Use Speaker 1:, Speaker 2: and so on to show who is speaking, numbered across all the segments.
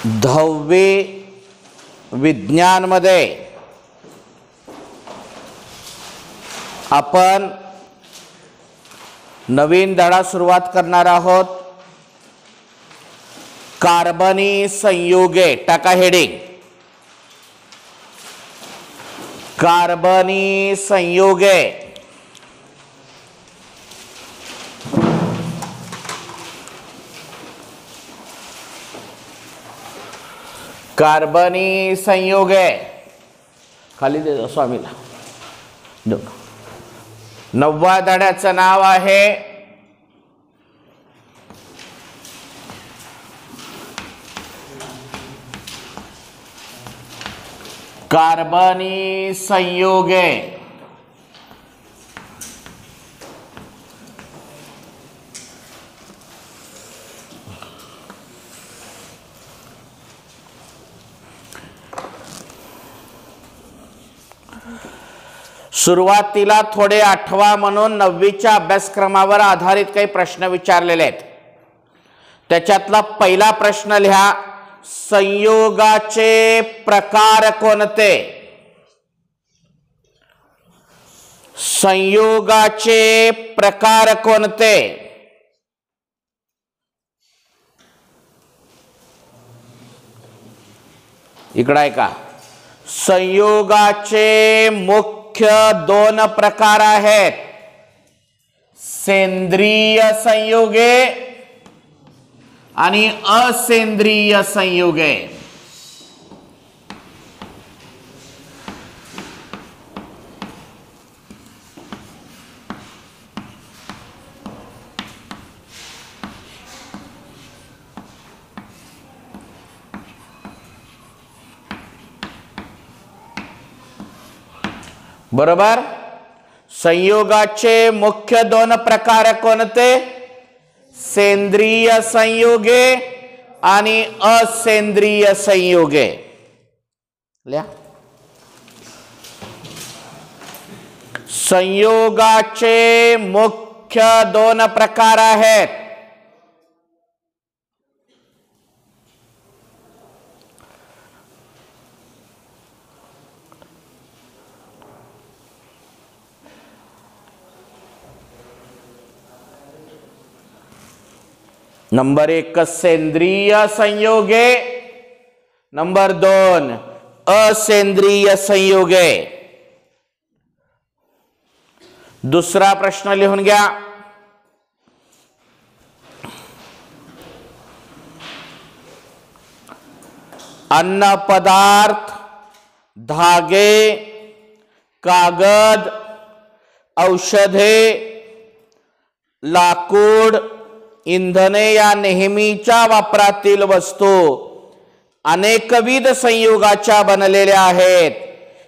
Speaker 1: 10वी विज्ञानमध्ये आपण नवीन धडा सुरुवात करणार आहोत. कार्बनी संयुगे. टाका हेडिंग. कार्बनी संयुगे. कार्बनी संयुगे. खाली दे स्वामीला. 9व्या धड्याचं नाव आहे कार्बनी संयुगे. सुरुवातीला थोडे आठवा म्हणून 9वीच्या अभ्यासक्रमावर आधारित काही प्रश्न विचारलेले आहेत. त्याच्यातला पहिला प्रश्न लिहा. संयोगाचे प्रकार कोणते? संयोगाचे प्रकार कोणते? इकडे आहे का? संयोगाचे मुख्य 2 प्रकार आहेत. सेंद्रिय संयुगे आणि असेंद्रिय संयुगे. बरोबर. संयोगाचे मुख्य 2 प्रकार कोणते? सेंद्रिय संयुगे आणि असेंद्रिय संयुगे. लिहा. संयोगाचे मुख्य 2 प्रकार आहेत. नंबर 1 सेंद्रिय संयुगे, नंबर 2 असेंद्रिय संयुगे. दुसरा प्रश्न लिहून घ्या. अन्न पदार्थ, धागे, कागद, औषधे, लाकूड, इंधने या नेहमीच्या वापरातील वस्तू अनेकविध संयुगाच्या बनलेल्या आहेत.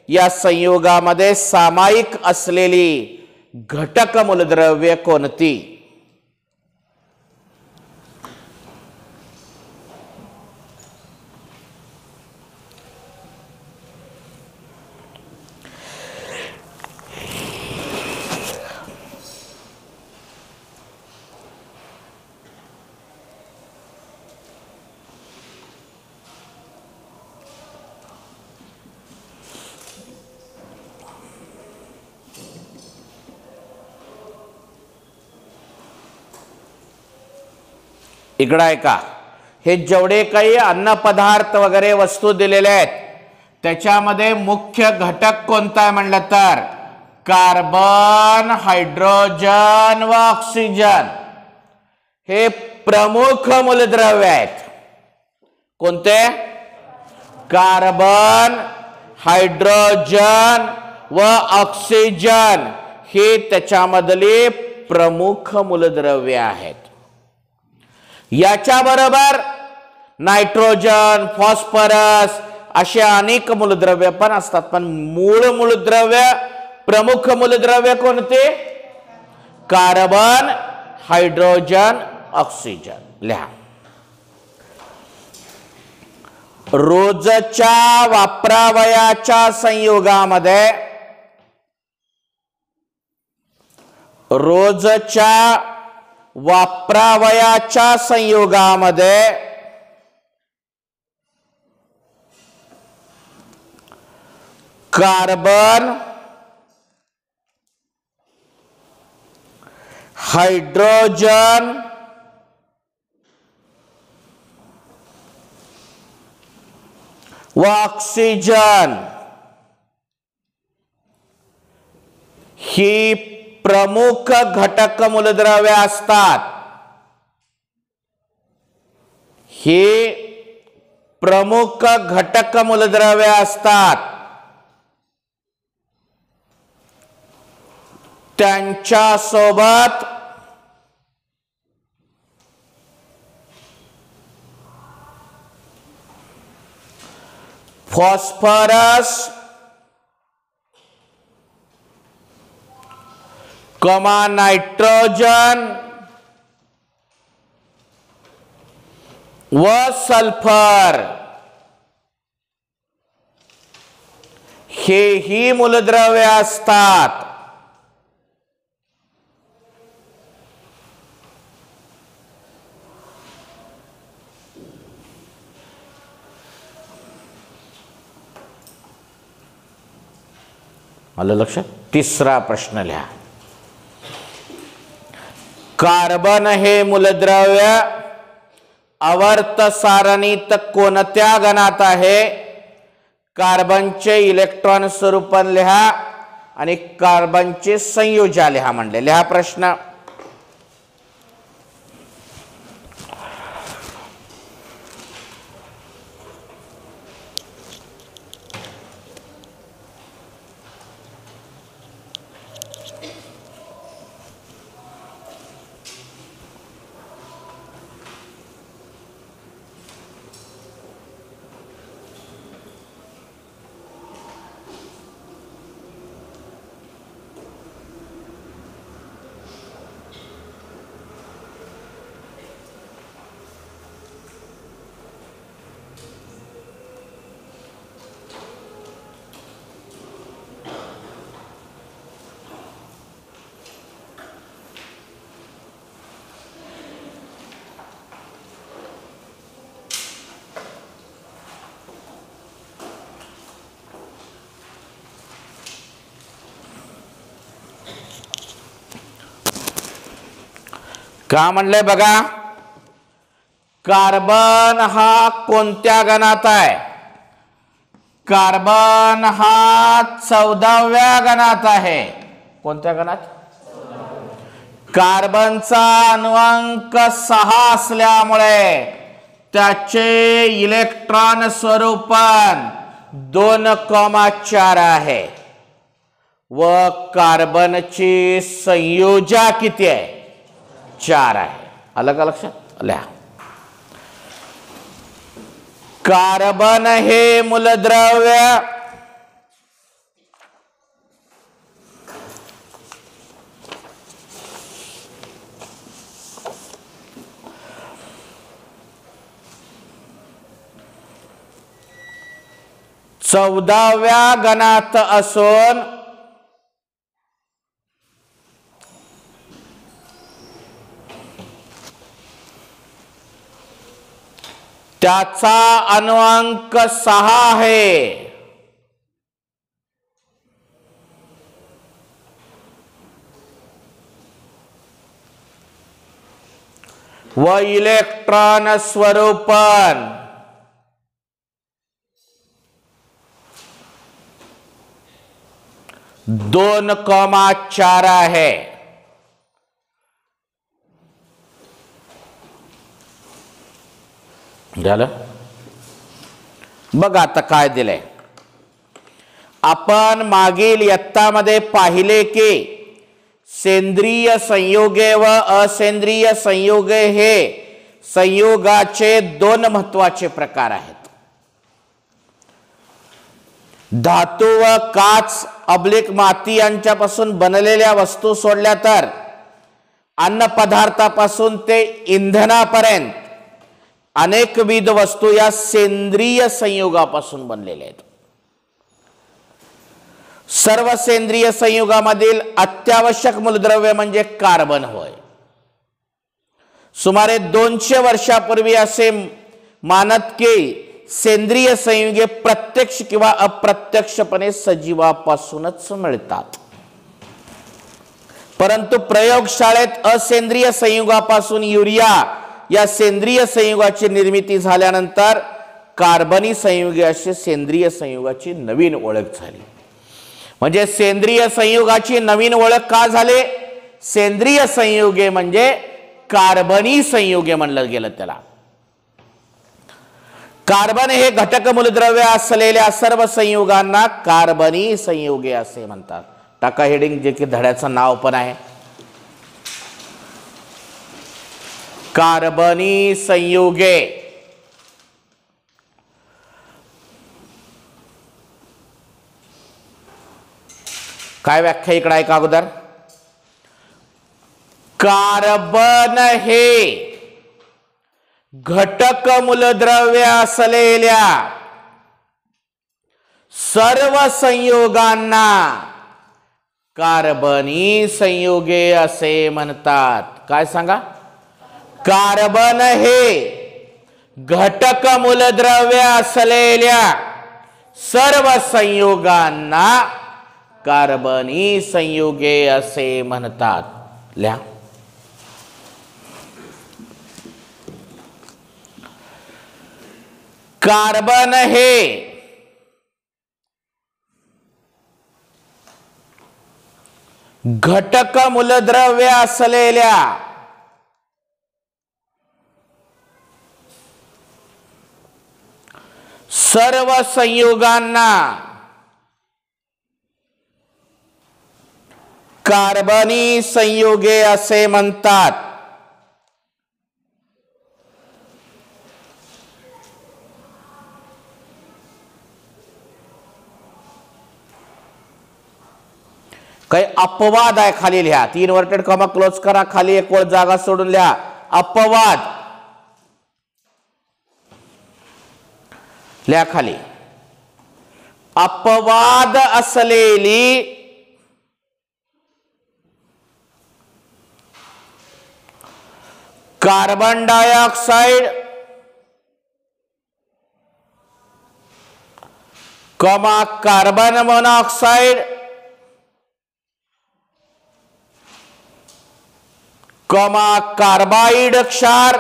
Speaker 1: या संयुगामध्ये सामायिक असलेली घटक मूलद्रव्ये कोणती? इकडे आहे का? हे जेवढे काही अन्न पदार्थ वगैरे वस्तू दिलेले आहेत त्याच्यामध्ये मुख्य घटक कोणता आहे म्हणलं तर कार्बन, हायड्रोजन व ऑक्सिजन हे प्रमुख मूलद्रव्य आहेत. कोणते? कार्बन, हायड्रोजन व ऑक्सिजन हे त्याच्यामधले प्रमुख मूलद्रव्य आहेत. याच्या बरोबर नायट्रोजन, फॉस्फरस असे अनेक मूलद्रव्य पण असतात. पण मूलद्रव्य, प्रमुख मूलद्रव्य कोणते? Carbon, hydrogen, oxygen. लिहा. रोजच्या वापरावयाच्या संयुगामध्ये रोजच्या वापरावयाच्या संयुगामध्ये कार्बन, हाइड्रोजन, व ऑक्सिजन ही प्रमुख घटक मूलद्रव्ये असतात. ही प्रमुख घटक मूलद्रव्ये असतात. त्यांच्या सोबत फॉस्फरस, नायट्रोजन व सल्फर ही मूलद्रव्ये असतात. आलं लक्षात. तिसरा प्रश्न लिहा. कार्बन हे मूलद्रव्य आवर्त सारणीत कोणत्या गणात आहे? कार्बनचे इलेक्ट्रॉन स्वरूपन लिहा आणि कार्बनचे संयोजा लिहा म्हणले. लिहा प्रश्न. का म्हणले बघा. कार्बन हा कोणत्या गणात आहे? कार्बन हा 14व्या गणात आहे. कोणत्या गणात? कार्बनचा अनुअंक 6 असल्यामुळे त्याचे इलेक्ट्रॉन स्वरूपन 2,4 आहे व कार्बनची संयोजा किती आहे? 4 आहे. आलं का लक्षात? लिहा. कार्बन हे मूलद्रव्य चौदाव्या गणात असून त्याचा अनुअंक 6 आहे. व इलेक्ट्रॉन स्वरूपन 2,4 आहे. झालं. बघ आता काय दिलंय. आपण मागील इयत्तामध्ये पाहिले की सेंद्रिय संयोगे व असेंद्रिय संयोगे हे संयोगाचे 2 महत्वाचे प्रकार आहेत. धातू व काच अब्लिक माती यांच्यापासून बनलेल्या वस्तू सोडल्या तर अन्न पदार्थापासून ते इंधनापर्यंत अनेकविध वस्तू या सेंद्रिय संयोगापासून बनलेल्या आहेत. सर्व सेंद्रिय संयोगामधील अत्यावश्यक मूलद्रव्य म्हणजे कार्बन होय. सुमारे 200 वर्षापूर्वी असे मानत की सेंद्रिय संयुगे प्रत्यक्ष किंवा अप्रत्यक्षपणे सजीवापासूनच मिळतात, परंतु प्रयोगशाळेत असेंद्रिय संयुगापासून युरिया या सेंद्रिय संयुगाची निर्मिती झाल्यानंतर कार्बनी संयुगे अशी सेंद्रिय संयुगाची नवीन ओळख झाली. म्हणजे सेंद्रिय संयुगाची नवीन ओळख का झाली? सेंद्रिय संयुगे म्हणजे कार्बनी संयुगे म्हणलं गेलं त्याला. कार्बन हे घटक मूलद्रव्य असलेल्या सर्व संयुगांना कार्बनी संयुगे असे म्हणतात. टाका हेडिंग, जे की धड्याचं नाव पण आहे, कार्बनी संयुगे. काय व्याख्या इकडे ऐका अगोदर. कार्बन हे घटक मूलद्रव्य असलेल्या सर्व संयुगांना कार्बनी संयुगे असे म्हणतात. काय सांगा? कार्बन हे घटक मूलद्रव्य असलेल्या सर्व संयुगांना कार्बनी संयुगे असे म्हणतात. लिहा. कार्बन हे घटक मूलद्रव्य असलेल्या सर्व संयुगांना कार्बनी संयुगे असे म्हणतात. काही अपवाद आहे खाली लिहा. 3 इन्व्हर्टेड कॉमा क्लोज करा, खाली एक ओळ जागा सोडून लिहा. अपवाद लिहा खाली. अपवाद असलेली carbon dioxide comma carbon monoxide comma carbide क्षार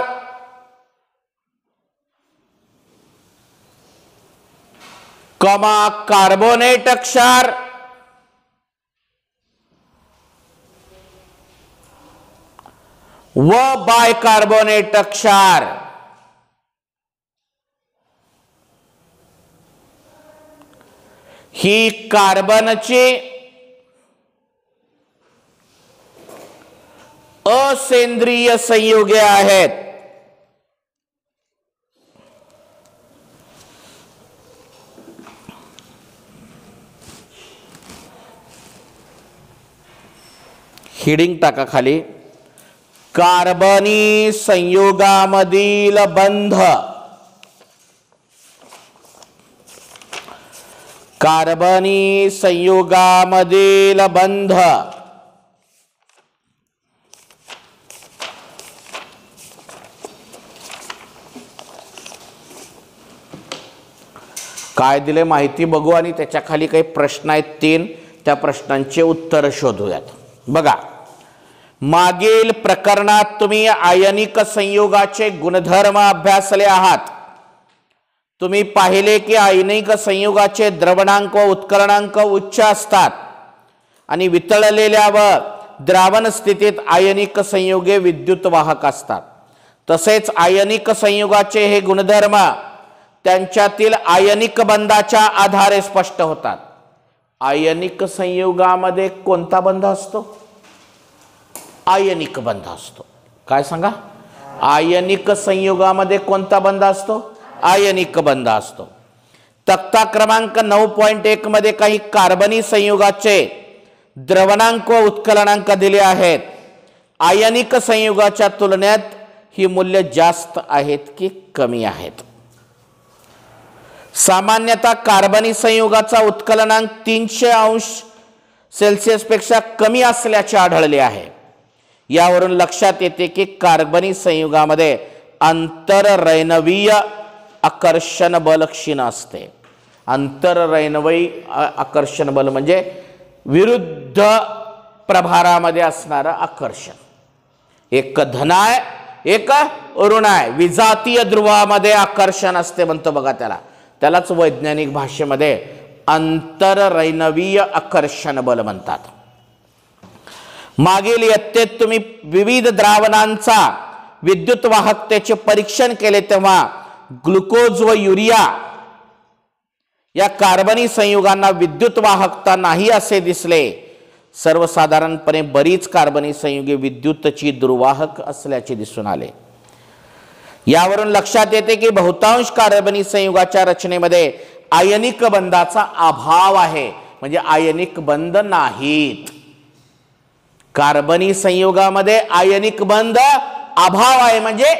Speaker 1: कॉमा कार्बोनेट क्षार व बायकार्बोनेट क्षार ही कार्बनची असेंद्रिय संयुगे आहेत. हेडिंग टाका खाली. कार्बनी संयुगामधील बंध. कार्बनी संयुगामधील बंध काय दिले माहिती बघू आणि त्याच्या खाली काही प्रश्न आहेत 3. त्या प्रश्नांचे उत्तर शोधूयात. बघा, मागील प्रकरणात तुम्ही आयनिक संयुगाचे गुणधर्म अभ्यासले आहात. तुम्ही पाहिले की आयनिक संयुगाचे द्रवणांक व उत्कलनांक उच्च असतात आणि वितळलेल्या व द्रावण स्थितीत आयनिक संयुगे विद्युत वाहक असतात. तसेच आयनिक संयुगाचे हे गुणधर्म त्यांच्यातील आयनिक बंधाच्या आधारे स्पष्ट होतात. आयनिक संयुगामध्ये कोणता बंध असतो? आयनिक बंध असतो. काय सांगा? आयनिक संयुगामध्ये कोणता बंध असतो? आयनिक बंध असतो. तक्ता क्रमांक 9.1 मध्ये काही कार्बनी संयुगाचे द्रवणांक व उत्कलनांक दिले आहेत. आयनिक संयुगाच्या तुलनेत ही मूल्य जास्त आहेत की कमी आहेत? सामान्यतः कार्बनी संयुगाचा उत्कलनांक 300 अंश सेल्सिअस पेक्षा कमी असल्याचे आढळले आहे. यावरून लक्षात येते की कार्बनी संयुगामध्ये आंतररैनवीय आकर्षण बल क्षीण असते. आंतररैनवयी आकर्षण बल म्हणजे विरुद्ध प्रभारामध्ये असणारं आकर्षण. एक धन आहे, एक ऋण आहे. विजातीय ध्रुवामध्ये आकर्षण असते म्हणतो बघा त्यालाच वैज्ञानिक भाषेमध्ये आंतररैनवीय आकर्षण बल म्हणतात. मागील इयत्तेत तुम्ही विविध द्रावणांचा विद्युत वाहकतेचे परीक्षण केले तेव्हा ग्लुकोज व युरिया या कार्बनी संयुगांना विद्युत वाहकता नाही असे दिसले. सर्वसाधारणपणे बरीच कार्बनी संयुगे विद्युतची दुर्वाहक असल्याचे दिसून आले. यावरून लक्षात येते की बहुतांश कार्बनी संयुगाच्या रचनेमध्ये आयनिक बंधाचा अभाव आहे. म्हणजे आयनिक बंध नाहीत. कार्बनी संयुगामध्ये आयनिक बंध अभाव आहे म्हणजे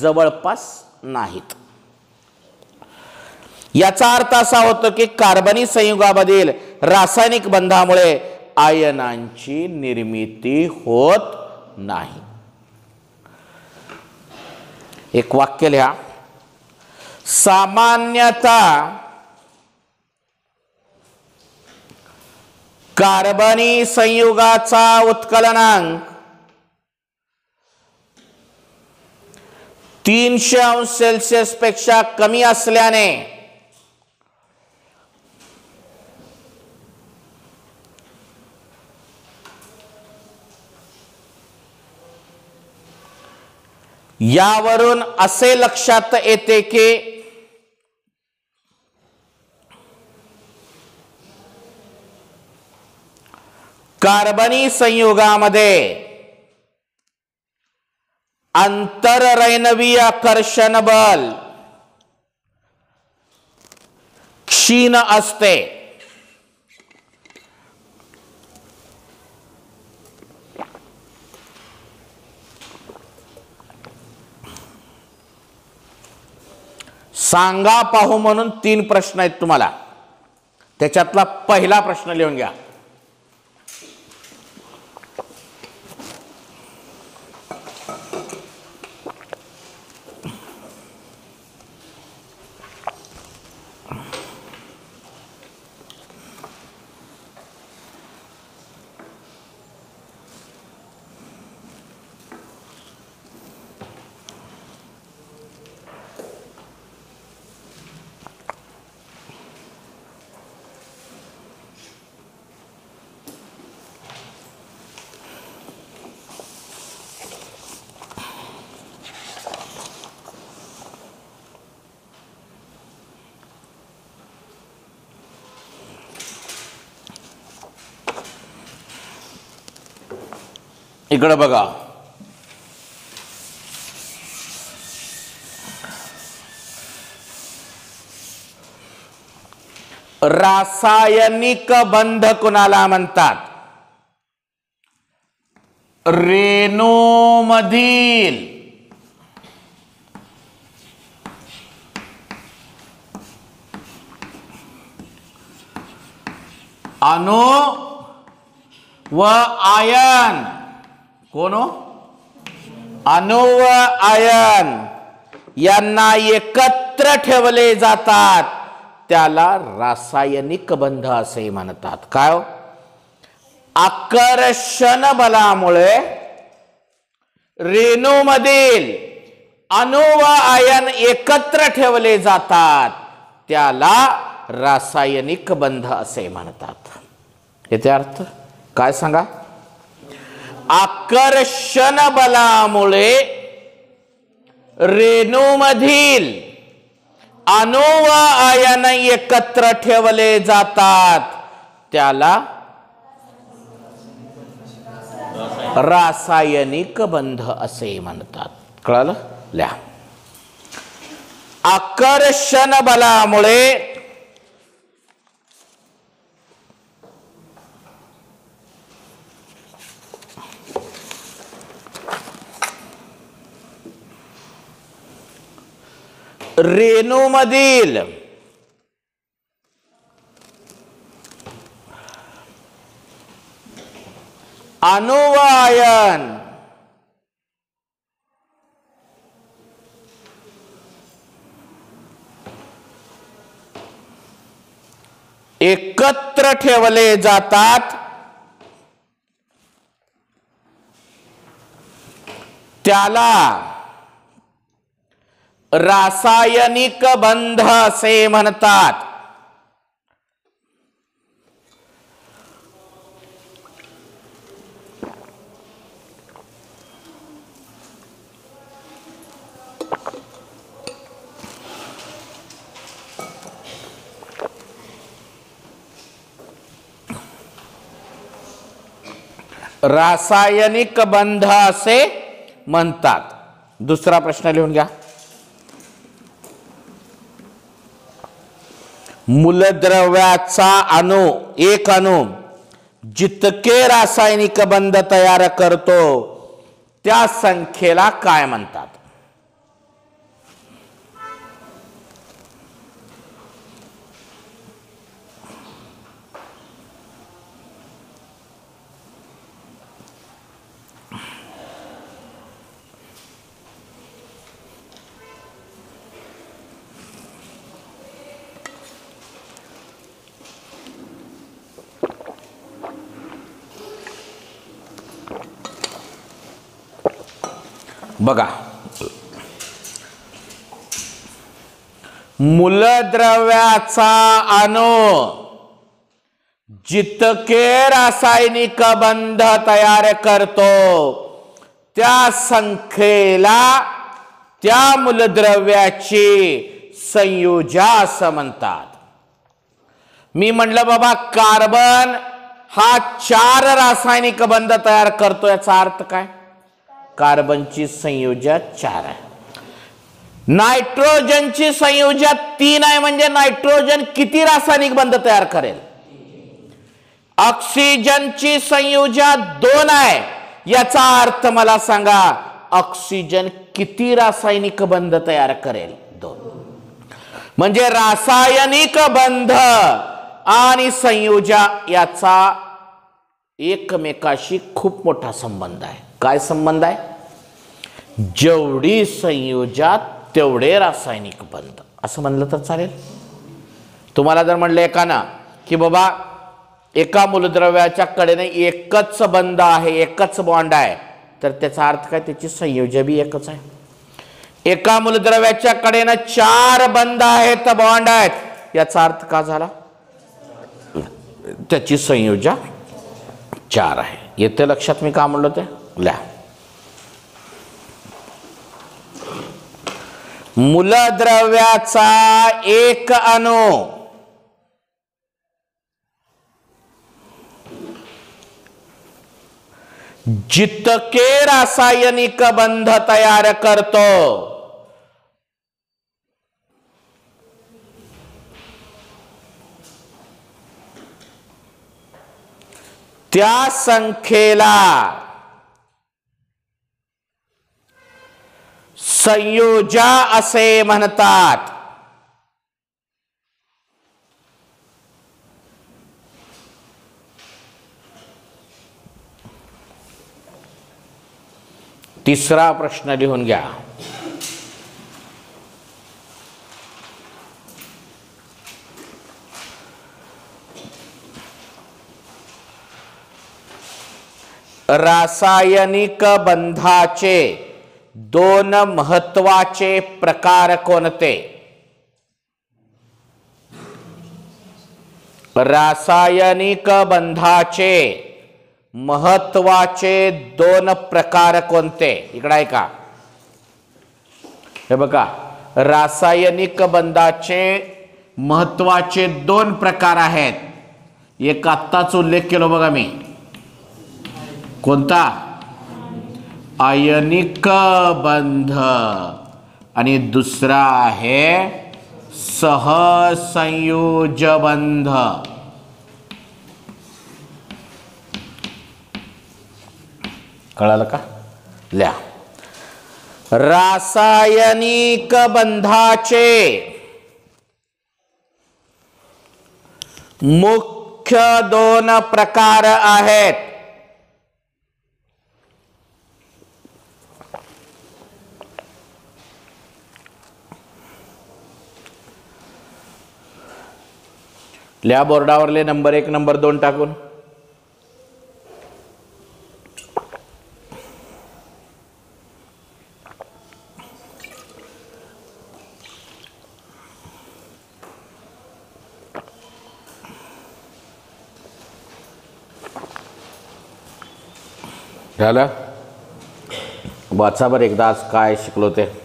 Speaker 1: जवळपास नाहीत. याचा अर्थ असा होतो की कार्बनी संयुगामधील रासायनिक बंधामुळे आयनांची निर्मिती होत नाही. एक वाक्य लिहा. सामान्यतः कार्बनी संयुगाचा उत्कलनांक 300 अंश सेल्सिअस पेक्षा कमी असल्याने यावरून असे लक्षात येते की कार्बनी संयुगामध्ये आंतररैनवीय आकर्षण बल क्षीण असते. सांगा पाहू म्हणून 3 प्रश्न आहेत तुम्हाला. त्याच्यातला पहिला प्रश्न लिहून घ्या. इकडे बघा. रासायनिक बंध कुणाला म्हणतात? रेणूमधील अणु व आयन. कोण? अणु व आयन यांना एकत्र ठेवले जातात त्याला रासायनिक बंध असे म्हणतात. काय? आकर्षण बलामुळे रेणूमधील अणु व आयन एकत्र ठेवले जातात त्याला रासायनिक बंध असे म्हणतात. याचे अर्थ काय सांगा? आकर्षण बलामुळे रेणूमधील अणु व आयन एकत्र ठेवले जातात त्याला रासायनिक बंध असे म्हणतात. कळलं? लिहा. आकर्षण बलामुळे रेणूमधील अणु व आयन एकत्र ठेवले जातात त्याला रासायनिक बंध असे म्हणतात. रासायनिक बंध असे म्हणतात. दुसरा प्रश्न लिहून घ्या. मूलद्रव्याचा एक अणू जितके रासायनिक बंध तयार करतो त्या संख्येला काय म्हणतात? बघा, मूलद्रव्याचा अणू जितके रासायनिक बंध तयार करतो त्या संख्येला त्या मूलद्रव्याची संयोजा असं म्हणतात. मी म्हणलं बाबा कार्बन हा 4 रासायनिक बंध तयार करतो, याचा अर्थ काय? कार्बनची संयोजा 4 आहे. नायट्रोजनची संयोजा 3 आहे, म्हणजे नायट्रोजन किती रासायनिक बंध तयार करेल? ऑक्सिजनची संयोजा 2 आहे, याचा अर्थ मला सांगा ऑक्सिजन किती रासायनिक बंध तयार करेल? 2. म्हणजे रासायनिक बंध आणि संयोजा याचा एकमेकाशी खूप मोठा संबंध आहे. काय संबंध आहे? जेवढी संयोजा तेवढे रासायनिक बंध, असं म्हणलं तर चालेल. तुम्हाला जर म्हणलं एकानं की बाबा एका मूलद्रव्याच्या कडेने एकच बंध आहे, एकच बॉन्ड आहे, तर त्याचा अर्थ काय? त्याची संयोजा बी एकच आहे. एका मूलद्रव्याच्या कडेने 4 बंध आहेत, बॉन्ड आहेत, याचा अर्थ का झाला? त्याची संयोजा 4 आहे. येते लक्षात मी का म्हणलो ते? ल्या. मूलद्रव्याचा एक अणू जितके रासायनिक बंध तयार करतो त्या संख्येला संयोजा असे म्हणतात. तिसरा प्रश्न लिहून घ्या. रासायनिक बंधाचे 2 महत्वाचे प्रकार कोणते? रासायनिक बंधाचे महत्वाचे 2 प्रकार कोणते? इकडे आहे का? हे बघा, रासायनिक बंधाचे महत्वाचे 2 प्रकार आहेत. एक आत्ताच उल्लेख केला बघा मी. कोणता? आयनिक बंध. आणि दुसरा आहे सहसंयोज बंध. कळालं का? ल्या. रासायनिक बंधाचे मुख्य 2 प्रकार आहेत. लिहा बोर्डावरले नंबर 1 नंबर 2 टाकून. झालं. वाचा बरं एकदा आज काय शिकलो ते.